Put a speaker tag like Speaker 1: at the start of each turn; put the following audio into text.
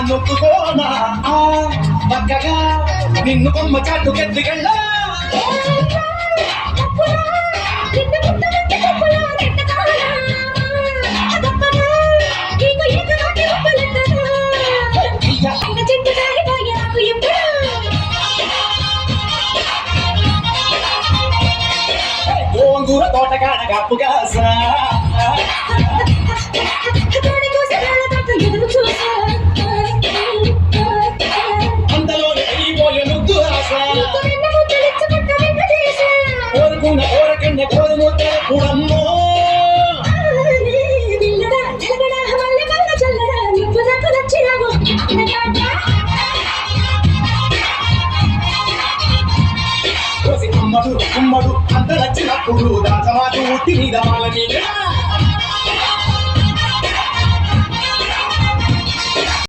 Speaker 1: నొప్పుకోనా పక్కగా నిన్ను కొమ్మ చాటుకెత్తికెళ్ళ గోంగూర తోటగాడ గప్పుగా అంతలోనే అయిపోయే ముద్దు ఆశ కోరుకున్న కోరకన్న కోరుముద్ద కూడమ్మో కుమ్మడు అంత నచ్చినప్పుడు దాచమాటు ఉట్టి మీద మాల మీద